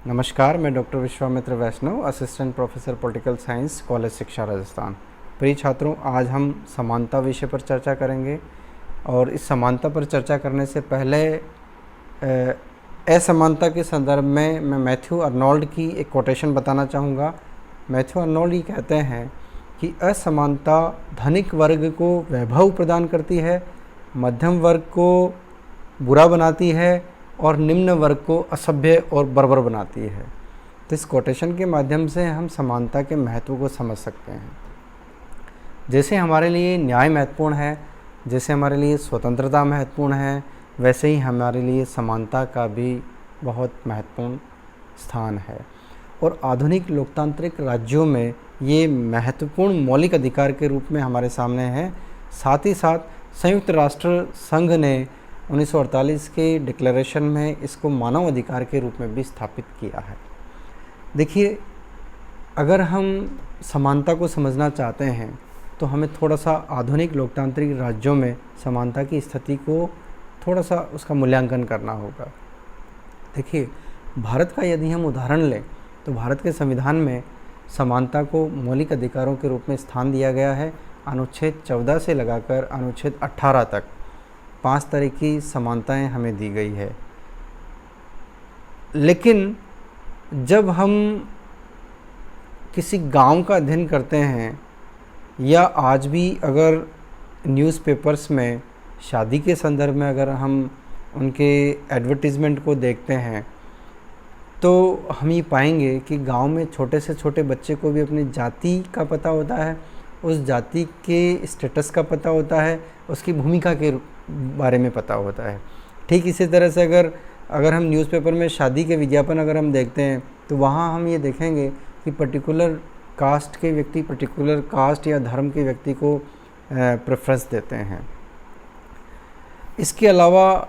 नमस्कार, मैं doctor Vishwamitra Vaishnav, assistant professor political science, college शिक्षा राजस्थान। प्रिय छात्रों, आज हम समानता विषय पर चर्चा करेंगे और इस समानता पर चर्चा करने से पहले असमानता के संदर्भ में मैं मैथ्यू अर्नोल्ड की एक कोटेशन बताना चाहूँगा। मैथ्यू अर्नोल्ड ये कहते हैं कि असमानता धनिक वर्ग को वैभव प्रदान करती है, मध्यम वर्ग को बुरा बनाती है और निम्न वर्ग को असभ्य और बर्बर बनाती है। तो इस कोटेशन के माध्यम से हम समानता के महत्व को समझ सकते हैं। जैसे हमारे लिए न्याय महत्वपूर्ण है, जैसे हमारे लिए स्वतंत्रता महत्वपूर्ण है, वैसे ही हमारे लिए समानता का भी बहुत महत्वपूर्ण स्थान है। और आधुनिक लोकतांत्रिक राज्यों में ये महत्वपूर्ण मौलिक अधिकार के रूप में हमारे सामने है। साथ ही साथ संयुक्त राष्ट्र संघ ने 1948 के डिक्लेरेशन में इसको मानव अधिकार के रूप में भी स्थापित किया है। देखिए, अगर हम समानता को समझना चाहते हैं तो हमें थोड़ा सा आधुनिक लोकतांत्रिक राज्यों में समानता की स्थिति को थोड़ा सा उसका मूल्यांकन करना होगा। देखिए, भारत का यदि हम उदाहरण लें तो भारत के संविधान में समानता को मौलिक अधिकारों के रूप में स्थान दिया गया है। अनुच्छेद 14 से लगाकर अनुच्छेद 18 तक 5 तरह की समानताएं हमें दी गई है। लेकिन जब हम किसी गांव का अध्ययन करते हैं या आज भी अगर न्यूज़पेपर्स में शादी के संदर्भ में अगर हम उनके एडवर्टीज़मेंट को देखते हैं तो हम ये पाएंगे कि गांव में छोटे से छोटे बच्चे को भी अपनी जाति का पता होता है, उस जाति के स्टेटस का पता होता है, उसकी भूमिका के बारे में पता होता है। ठीक इसी तरह से अगर हम न्यूज़पेपर में शादी के विज्ञापन अगर हम देखते हैं तो वहाँ हम ये देखेंगे कि पर्टिकुलर कास्ट के व्यक्ति पर्टिकुलर कास्ट या धर्म के व्यक्ति को प्रेफरेंस देते हैं। इसके अलावा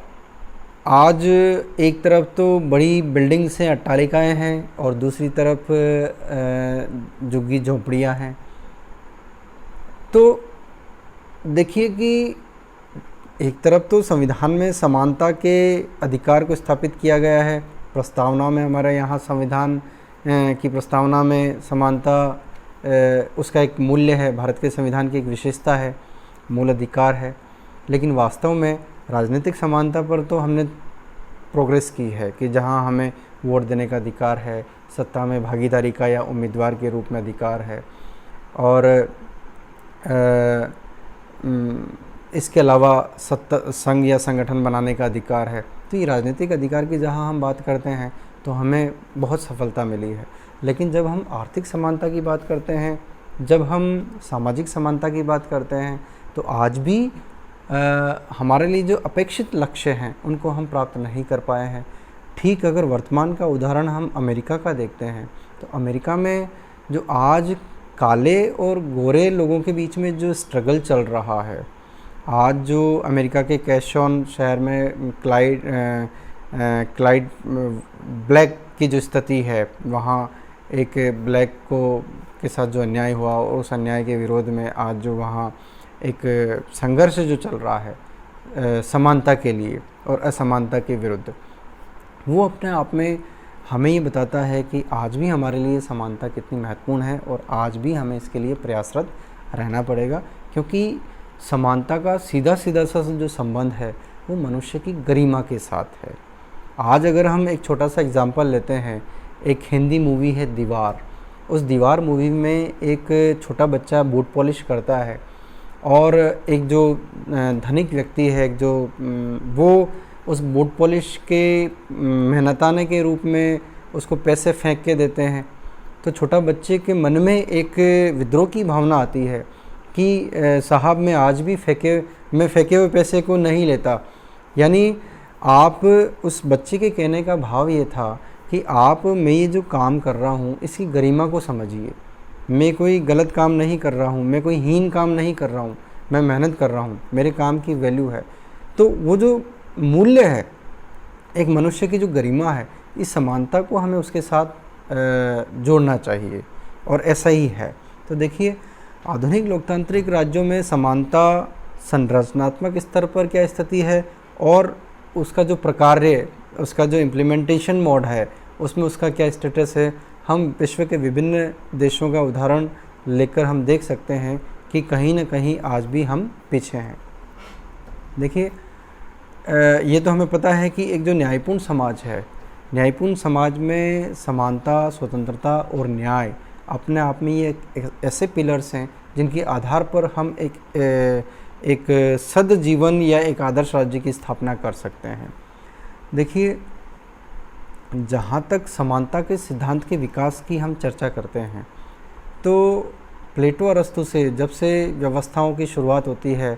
आज एक तरफ तो बड़ी बिल्डिंग्स हैं, अट्टालिकाएँ हैं और दूसरी तरफ झुग्गी झोंपड़ियाँ हैं। तो देखिए कि एक तरफ तो संविधान में समानता के अधिकार को स्थापित किया गया है। प्रस्तावना में हमारे यहाँ संविधान की प्रस्तावना में समानता उसका एक मूल्य है, भारत के संविधान की एक विशेषता है, मूल अधिकार है। लेकिन वास्तव में राजनीतिक समानता पर तो हमने प्रोग्रेस की है कि जहाँ हमें वोट देने का अधिकार है, सत्ता में भागीदारी का या उम्मीदवार के रूप में अधिकार है और इसके अलावा संघ या संगठन बनाने का अधिकार है। तो ये राजनीतिक अधिकार की जहाँ हम बात करते हैं तो हमें बहुत सफलता मिली है। लेकिन जब हम आर्थिक समानता की बात करते हैं, जब हम सामाजिक समानता की बात करते हैं तो आज भी हमारे लिए जो अपेक्षित लक्ष्य हैं उनको हम प्राप्त नहीं कर पाए हैं। ठीक अगर वर्तमान का उदाहरण हम अमेरिका का देखते हैं तो अमेरिका में जो आज काले और गोरे लोगों के बीच में जो स्ट्रगल चल रहा है, आज जो अमेरिका के कैशॉन शहर में क्लाइड ब्लैक की जो स्थिति है, वहाँ एक ब्लैक के साथ जो अन्याय हुआ और उस अन्याय के विरोध में आज जो वहाँ एक संघर्ष जो चल रहा है समानता के लिए और असमानता के विरुद्ध, वो अपने आप में हमें ये बताता है कि आज भी हमारे लिए समानता कितनी महत्वपूर्ण है और आज भी हमें इसके लिए प्रयासरत रहना पड़ेगा। क्योंकि समानता का सीधा सा जो संबंध है वो मनुष्य की गरिमा के साथ है। आज अगर हम एक छोटा सा एग्जांपल लेते हैं, एक हिंदी मूवी है दीवार। उस दीवार मूवी में एक छोटा बच्चा बूट पॉलिश करता है और एक जो धनिक व्यक्ति है जो वो उस बूट पॉलिश के मेहनताने के रूप में उसको पैसे फेंक के देते हैं। तो छोटा बच्चे के मन में एक विद्रोह की भावना आती है कि साहब मैं आज भी फेंके हुए पैसे को नहीं लेता। यानी आप उस बच्चे के कहने का भाव ये था कि मैं ये जो काम कर रहा हूँ इसकी गरिमा को समझिए। मैं कोई गलत काम नहीं कर रहा हूँ, मैं कोई हीन काम नहीं कर रहा हूँ, मैं मेहनत कर रहा हूँ, मेरे काम की वैल्यू है। तो वो जो मूल्य है, एक मनुष्य की जो गरिमा है, इस समानता को हमें उसके साथ जोड़ना चाहिए और ऐसा ही है। तो देखिए, आधुनिक लोकतांत्रिक राज्यों में समानता संरचनात्मक स्तर पर क्या स्थिति है और उसका जो प्रकार्य उसका जो इम्प्लीमेंटेशन मोड है उसमें उसका क्या स्टेटस है। हम विश्व के विभिन्न देशों का उदाहरण लेकर हम देख सकते हैं कि कहीं ना कहीं आज भी हम पीछे हैं। देखिए, ये तो हमें पता है कि एक जो न्यायपूर्ण समाज है, न्यायपूर्ण समाज में समानता, स्वतंत्रता और न्याय अपने आप में ये एक ऐसे पिलर्स हैं जिनके आधार पर हम एक सद जीवन या एक आदर्श राज्य की स्थापना कर सकते हैं। देखिए, जहाँ तक समानता के सिद्धांत के विकास की हम चर्चा करते हैं, तो प्लेटो अरस्तु से जब से व्यवस्थाओं की शुरुआत होती है,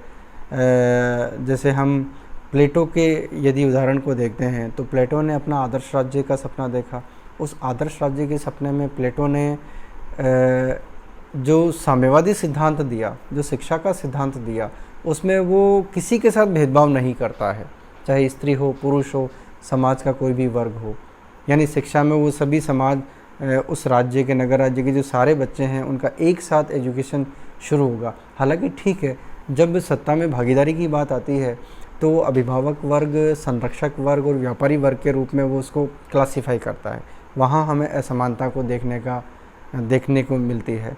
जैसे हम प्लेटो के यदि उदाहरण को देखते हैं तो प्लेटो ने अपना आदर्श राज्य का सपना देखा। उस आदर्श राज्य के सपने में प्लेटो ने जो साम्यवादी सिद्धांत दिया, जो शिक्षा का सिद्धांत दिया, उसमें वो किसी के साथ भेदभाव नहीं करता है, चाहे स्त्री हो, पुरुष हो, समाज का कोई भी वर्ग हो। यानी शिक्षा में वो सभी समाज, उस राज्य के, नगर राज्य के जो सारे बच्चे हैं उनका एक साथ एजुकेशन शुरू होगा। हालांकि ठीक है, जब सत्ता में भागीदारी की बात आती है तो वो अभिभावक वर्ग, संरक्षक वर्ग और व्यापारी वर्ग के रूप में वो उसको क्लासीफाई करता है। वहाँ हमें असमानता को देखने को मिलती है।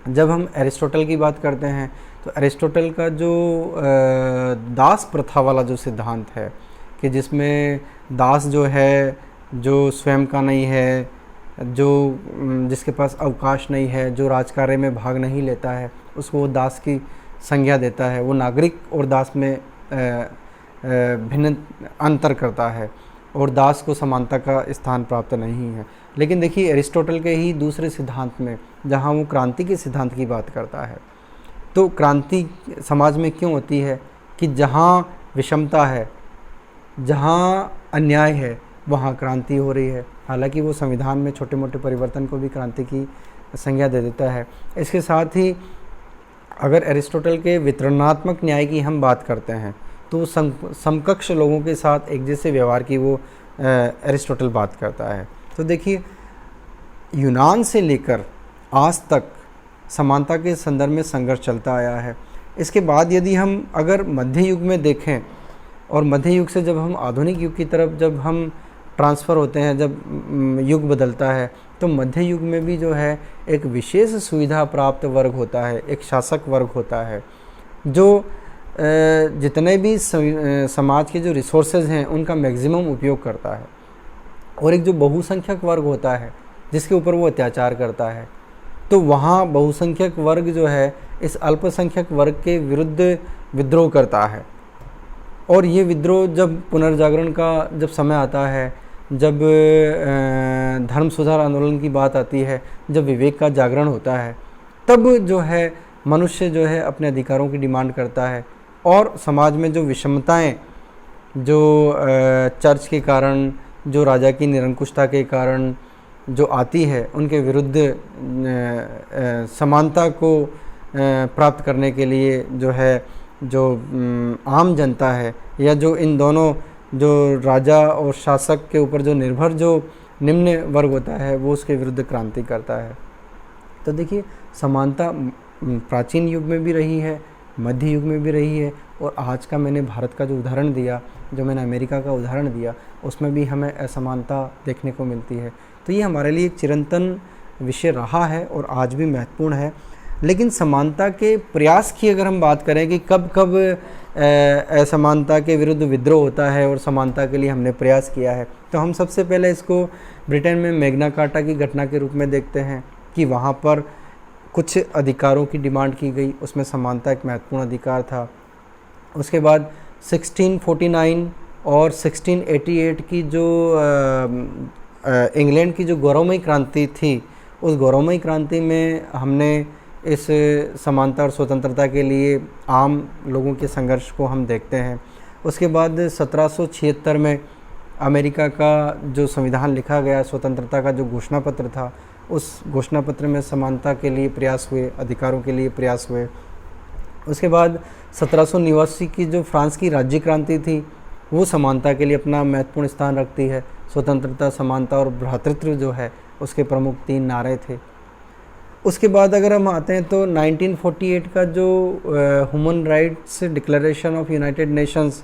जब हम एरिस्टोटल की बात करते हैं तो एरिस्टोटल का जो दास प्रथा वाला जो सिद्धांत है कि जिसमें दास जो है, जो स्वयं का नहीं है, जो जिसके पास अवकाश नहीं है, जो राजकार्य में भाग नहीं लेता है, उसको वो दास की संज्ञा देता है। वो नागरिक और दास में भिन्न अंतर करता है और दास को समानता का स्थान प्राप्त नहीं है। लेकिन देखिए, एरिस्टोटल के ही दूसरे सिद्धांत में जहाँ वो क्रांति के सिद्धांत की बात करता है, तो क्रांति समाज में क्यों होती है कि जहाँ विषमता है, जहाँ अन्याय है, वहाँ क्रांति हो रही है। हालांकि वो संविधान में छोटे मोटे परिवर्तन को भी क्रांति की संज्ञा दे देता है। इसके साथ ही अगर एरिस्टोटल के वितरणात्मक न्याय की हम बात करते हैं तो समकक्ष लोगों के साथ एक जैसे व्यवहार की वो एरिस्टोटल बात करता है। तो देखिए, यूनान से लेकर आज तक समानता के संदर्भ में संघर्ष चलता आया है। इसके बाद यदि हम अगर मध्य युग में देखें और मध्य युग से जब हम आधुनिक युग की तरफ जब हम ट्रांसफ़र होते हैं, जब युग बदलता है, तो मध्य युग में भी जो है एक विशेष सुविधा प्राप्त वर्ग होता है, एक शासक वर्ग होता है जो जितने भी समाज के जो रिसोर्सेज हैं उनका मैक्सिमम उपयोग करता है, और एक जो बहुसंख्यक वर्ग होता है जिसके ऊपर वो अत्याचार करता है। तो वहाँ बहुसंख्यक वर्ग जो है इस अल्पसंख्यक वर्ग के विरुद्ध विद्रोह करता है, और ये विद्रोह जब पुनर्जागरण का जब समय आता है, जब धर्म सुधार आंदोलन की बात आती है, जब विवेक का जागरण होता है, तब जो है मनुष्य जो है अपने अधिकारों की डिमांड करता है, और समाज में जो विषमताएं जो चर्च के कारण, जो राजा की निरंकुशता के कारण जो आती है, उनके विरुद्ध समानता को प्राप्त करने के लिए जो है जो आम जनता है, या जो इन दोनों जो राजा और शासक के ऊपर जो निर्भर जो निम्न वर्ग होता है, वो उसके विरुद्ध क्रांति करता है। तो देखिए, समानता प्राचीन युग में भी रही है, मध्य युग में भी रही है, और आज का मैंने भारत का जो उदाहरण दिया, जो मैंने अमेरिका का उदाहरण दिया, उसमें भी हमें असमानता देखने को मिलती है। तो ये हमारे लिए एक चिरंतन विषय रहा है और आज भी महत्वपूर्ण है। लेकिन समानता के प्रयास की अगर हम बात करें कि कब कब असमानता के विरुद्ध विद्रोह होता है और समानता के लिए हमने प्रयास किया है, तो हम सबसे पहले इसको ब्रिटेन में मैग्ना कार्टा की घटना के रूप में देखते हैं कि वहाँ पर कुछ अधिकारों की डिमांड की गई, उसमें समानता एक महत्वपूर्ण अधिकार था। उसके बाद 1649 और 1688 की जो इंग्लैंड की जो गौरवमयी क्रांति थी, उस गौरवमयी क्रांति में हमने इस समानता और स्वतंत्रता के लिए आम लोगों के संघर्ष को हम देखते हैं। उसके बाद 1776 में अमेरिका का जो संविधान लिखा गया, स्वतंत्रता का जो घोषणा पत्र था, उस घोषणा पत्र में समानता के लिए प्रयास हुए, अधिकारों के लिए प्रयास हुए। उसके बाद 1789 की जो फ्रांस की राज्य क्रांति थी, वो समानता के लिए अपना महत्वपूर्ण स्थान रखती है। स्वतंत्रता, समानता और भ्रातृत्व जो है उसके प्रमुख 3 नारे थे। उसके बाद अगर हम आते हैं तो 1948 का जो human rights declaration of United Nations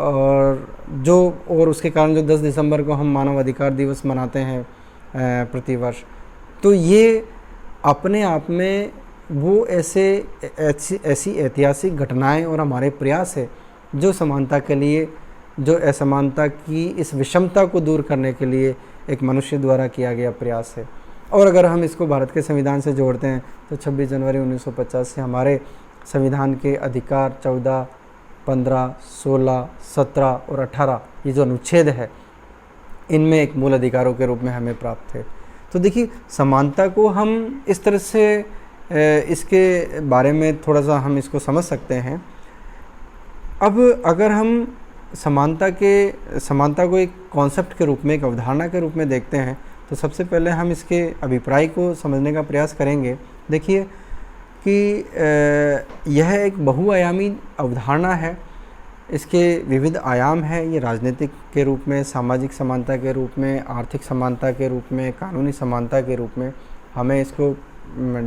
और जो और उसके कारण जो 10 दिसंबर को हम मानव अधिकार दिवस मनाते हैं प्रतिवर्ष, तो ये अपने आप में वो ऐसी ऐतिहासिक घटनाएं और हमारे प्रयास है जो समानता के लिए, जो असमानता की इस विषमता को दूर करने के लिए एक मनुष्य द्वारा किया गया प्रयास है। और अगर हम इसको भारत के संविधान से जोड़ते हैं तो 26 जनवरी 1950 से हमारे संविधान के अधिकार 14, 15, 16, 17 और 18 ये जो अनुच्छेद है, इनमें एक मूल अधिकारों के रूप में हमें प्राप्त है। तो देखिए, समानता को हम इस तरह से इसके बारे में थोड़ा सा हम इसको समझ सकते हैं। अब अगर हम समानता को एक कॉन्सेप्ट के रूप में, एक अवधारणा के रूप में देखते हैं, तो सबसे पहले हम इसके अभिप्राय को समझने का प्रयास करेंगे। देखिए कि यह एक बहुआयामी अवधारणा है, इसके विविध आयाम हैं। ये राजनीतिक के रूप में, सामाजिक समानता के रूप में, आर्थिक समानता के रूप में, कानूनी समानता के रूप में हमें इसको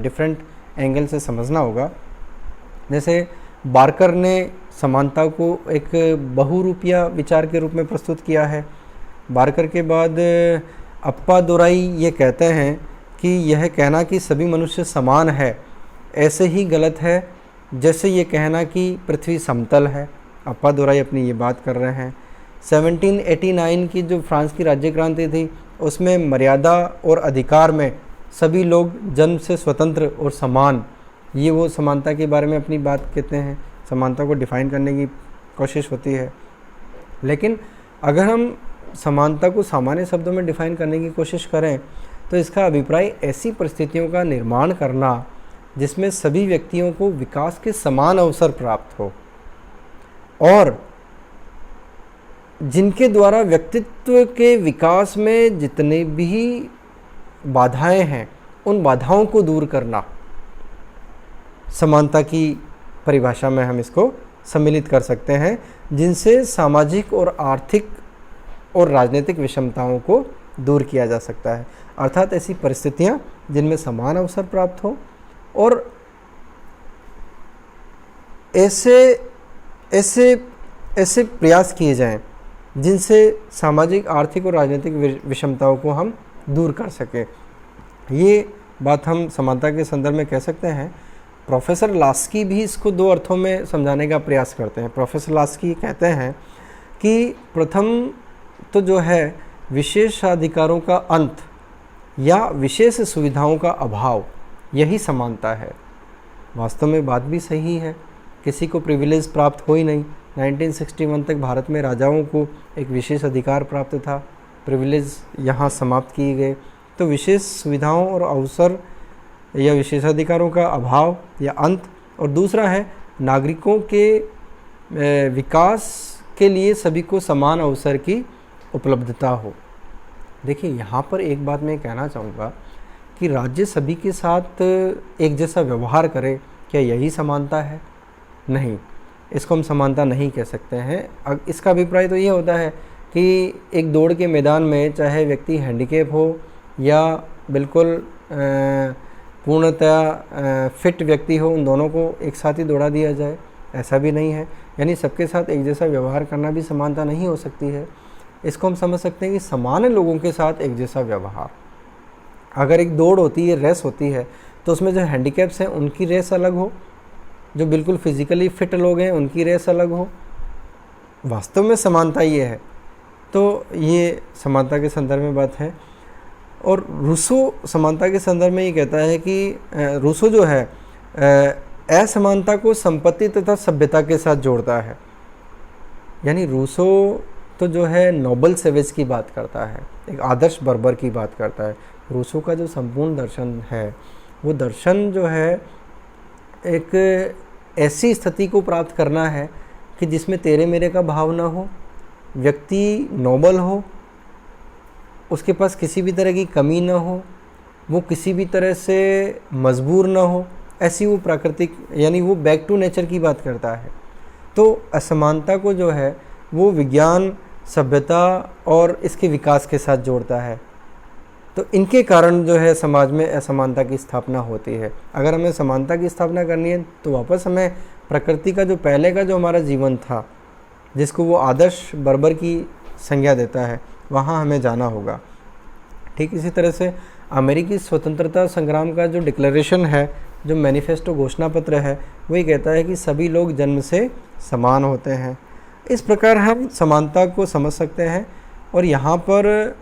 डिफरेंट एंगल से समझना होगा। जैसे बार्कर ने समानता को एक बहुरूपिया विचार के रूप में प्रस्तुत किया है। बार्कर के बाद अप्पादुराई ये कहते हैं कि यह कहना कि सभी मनुष्य समान है ऐसे ही गलत है जैसे ये कहना कि पृथ्वी समतल है। अप्पादुराई अपनी ये बात कर रहे हैं। 1789 की जो फ्रांस की राज्य क्रांति थी, उसमें मर्यादा और अधिकार में सभी लोग जन्म से स्वतंत्र और समान, ये वो समानता के बारे में अपनी बात कहते हैं। समानता को डिफाइन करने की कोशिश होती है। लेकिन अगर हम समानता को सामान्य शब्दों में डिफाइन करने की कोशिश करें तो इसका अभिप्राय ऐसी परिस्थितियों का निर्माण करना जिसमें सभी व्यक्तियों को विकास के समान अवसर प्राप्त हो और जिनके द्वारा व्यक्तित्व के विकास में जितने भी बाधाएं हैं उन बाधाओं को दूर करना, समानता की परिभाषा में हम इसको सम्मिलित कर सकते हैं, जिनसे सामाजिक और आर्थिक और राजनीतिक विषमताओं को दूर किया जा सकता है। अर्थात ऐसी परिस्थितियां जिनमें समान अवसर प्राप्त हो और ऐसे प्रयास किए जाएं जिनसे सामाजिक, आर्थिक और राजनीतिक विषमताओं को हम दूर कर सकें। ये बात हम समानता के संदर्भ में कह सकते हैं। प्रोफेसर लास्की भी इसको दो अर्थों में समझाने का प्रयास करते हैं। प्रोफेसर लास्की कहते हैं कि प्रथम तो जो है विशेषाधिकारों का अंत या विशेष सुविधाओं का अभाव, यही समानता है। वास्तव में बात भी सही है, किसी को प्रिविलेज प्राप्त हो ही नहीं। 1961 तक भारत में राजाओं को एक विशेष अधिकार प्राप्त था, प्रिविलेज यहाँ समाप्त किए गए। तो विशेष सुविधाओं और अवसर या विशेषाधिकारों का अभाव या अंत, और दूसरा है नागरिकों के विकास के लिए सभी को समान अवसर की उपलब्धता हो। देखिए, यहाँ पर एक बात मैं कहना चाहूँगा कि राज्य सभी के साथ एक जैसा व्यवहार करे, क्या यही समानता है? नहीं, इसको हम समानता नहीं कह सकते हैं। इसका अभिप्राय तो ये होता है कि एक दौड़ के मैदान में चाहे व्यक्ति हैंडीकैप हो या बिल्कुल पूर्णतया फिट व्यक्ति हो, उन दोनों को एक साथ ही दौड़ा दिया जाए, ऐसा भी नहीं है। यानी सबके साथ एक जैसा व्यवहार करना भी समानता नहीं हो सकती है। इसको हम समझ सकते हैं कि समान लोगों के साथ एक जैसा व्यवहार। अगर एक दौड़ होती है, रेस होती है, तो उसमें जो हैंडीकैप्स हैं उनकी रेस अलग हो, जो बिल्कुल फिजिकली फिट लोग हैं उनकी रेस अलग हो। वास्तव में समानता ये है। तो ये समानता के संदर्भ में बात है। और रूसो समानता के संदर्भ में ये कहता है कि रूसो जो है असमानता को संपत्ति तथा सभ्यता के साथ जोड़ता है। यानी रूसो तो जो है नोबल सेवेज की बात करता है, एक आदर्श बर्बर की बात करता है। रूसो का जो संपूर्ण दर्शन है, वो दर्शन जो है एक ऐसी स्थिति को प्राप्त करना है कि जिसमें तेरे मेरे का भाव ना हो, व्यक्ति नोबल हो, उसके पास किसी भी तरह की कमी ना हो, वो किसी भी तरह से मजबूर ना हो, ऐसी वो प्राकृतिक, यानी वो बैक टू नेचर की बात करता है। तो असमानता को जो है वो विज्ञान, सभ्यता और इसके विकास के साथ जोड़ता है। तो इनके कारण जो है समाज में असमानता की स्थापना होती है। अगर हमें समानता की स्थापना करनी है तो वापस हमें प्रकृति का जो पहले का जो हमारा जीवन था, जिसको वो आदर्श बर्बर की संज्ञा देता है, वहाँ हमें जाना होगा। ठीक इसी तरह से अमेरिकी स्वतंत्रता संग्राम का जो डिक्लेरेशन है, जो मैनिफेस्टो घोषणा पत्र है, वो ये कहता है कि सभी लोग जन्म से समान होते हैं। इस प्रकार हम समानता को समझ सकते हैं। और यहाँ पर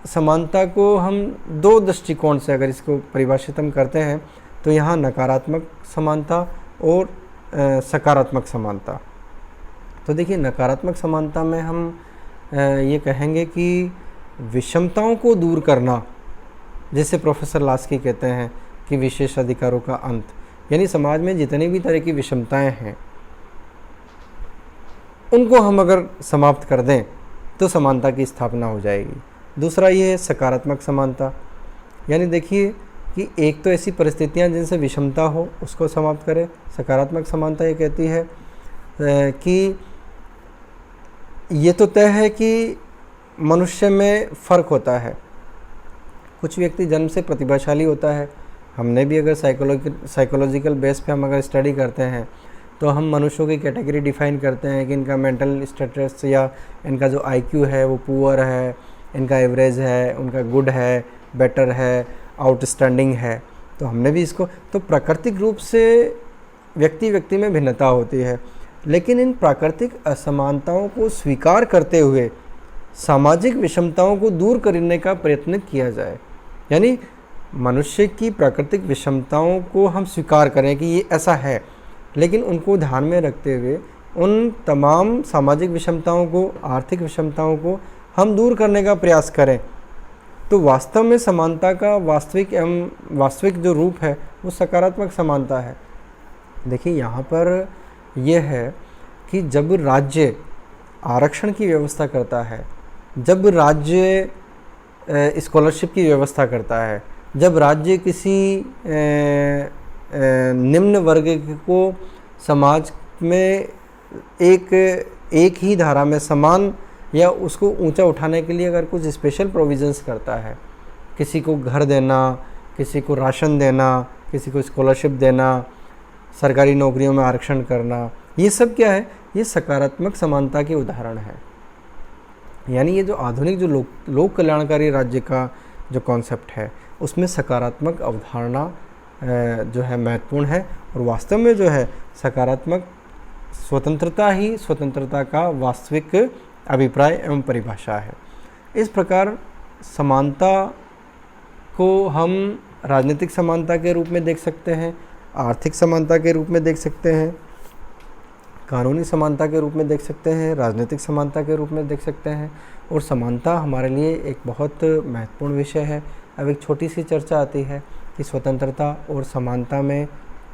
समानता को हम दो दृष्टिकोण से अगर इसको परिभाषित हम करते हैं तो यहाँ नकारात्मक समानता और सकारात्मक समानता। तो देखिए, नकारात्मक समानता में हम ये कहेंगे कि विषमताओं को दूर करना, जैसे प्रोफेसर लास्की कहते हैं कि विशेष अधिकारों का अंत, यानी समाज में जितनी भी तरह की विषमताएं हैं उनको हम अगर समाप्त कर दें तो समानता की स्थापना हो जाएगी। दूसरा ये है सकारात्मक समानता, यानी देखिए कि एक तो ऐसी परिस्थितियां जिनसे विषमता हो उसको समाप्त करें। सकारात्मक समानता ये कहती है कि ये तो तय है कि मनुष्य में फ़र्क होता है। कुछ व्यक्ति जन्म से प्रतिभाशाली होता है। हमने भी अगर साइकोलॉजिकल बेस पे हम अगर स्टडी करते हैं तो हम मनुष्यों की कैटेगरी डिफाइन करते हैं कि इनका मेंटल स्टेटस या इनका जो आईक्यू है वो पुअर है, इनका एवरेज है, उनका गुड है, बेटर है, आउटस्टैंडिंग है। तो हमने भी इसको, तो प्राकृतिक रूप से व्यक्ति व्यक्ति में भिन्नता होती है, लेकिन इन प्राकृतिक असमानताओं को स्वीकार करते हुए सामाजिक विषमताओं को दूर करने का प्रयत्न किया जाए। यानी मनुष्य की प्राकृतिक विषमताओं को हम स्वीकार करें कि ये ऐसा है, लेकिन उनको ध्यान में रखते हुए उन तमाम सामाजिक विषमताओं को, आर्थिक विषमताओं को हम दूर करने का प्रयास करें। तो वास्तव में समानता का वास्तविक जो रूप है वो सकारात्मक समानता है। देखिए, यहाँ पर यह है कि जब राज्य आरक्षण की व्यवस्था करता है, जब राज्य स्कॉलरशिप की व्यवस्था करता है, जब राज्य किसी निम्न वर्ग को समाज में एक ही धारा में समान या उसको ऊंचा उठाने के लिए अगर कुछ स्पेशल प्रोविजंस करता है, किसी को घर देना, किसी को राशन देना, किसी को स्कॉलरशिप देना, सरकारी नौकरियों में आरक्षण करना, ये सब क्या है? ये सकारात्मक समानता के उदाहरण है। यानी ये जो आधुनिक जो लोक कल्याणकारी राज्य का जो कॉन्सेप्ट है उसमें सकारात्मक अवधारणा जो है महत्वपूर्ण है। और वास्तव में जो है सकारात्मक स्वतंत्रता ही स्वतंत्रता का वास्तविक अभिप्राय एवं परिभाषा है। इस प्रकार समानता को हम राजनीतिक समानता के रूप में देख सकते हैं, आर्थिक समानता के रूप में देख सकते हैं, कानूनी समानता के रूप में देख सकते हैं, राजनीतिक समानता के रूप में देख सकते हैं। और समानता हमारे लिए एक बहुत महत्वपूर्ण विषय है। अब एक छोटी सी चर्चा आती है कि स्वतंत्रता और समानता में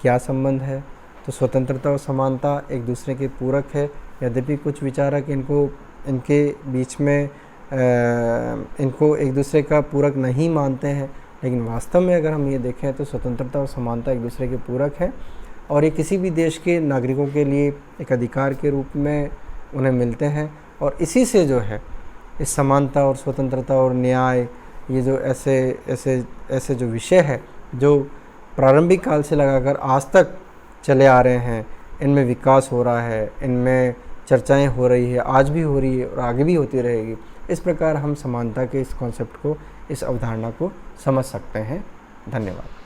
क्या संबंध है। तो स्वतंत्रता और समानता एक दूसरे के पूरक है। यद्यपि कुछ विचारक इनके बीच में इनको एक दूसरे का पूरक नहीं मानते हैं, लेकिन वास्तव में अगर हम ये देखें तो स्वतंत्रता और समानता एक दूसरे के पूरक है और ये किसी भी देश के नागरिकों के लिए एक अधिकार के रूप में उन्हें मिलते हैं। और इसी से जो है इस समानता और स्वतंत्रता और न्याय, ये जो ऐसे जो विषय है जो प्रारंभिक काल से लगाकर आज तक चले आ रहे हैं, इनमें विकास हो रहा है, इनमें चर्चाएं हो रही है, आज भी हो रही है और आगे भी होती रहेगी। इस प्रकार हम समानता के इस कॉन्सेप्ट को, इस अवधारणा को समझ सकते हैं। धन्यवाद।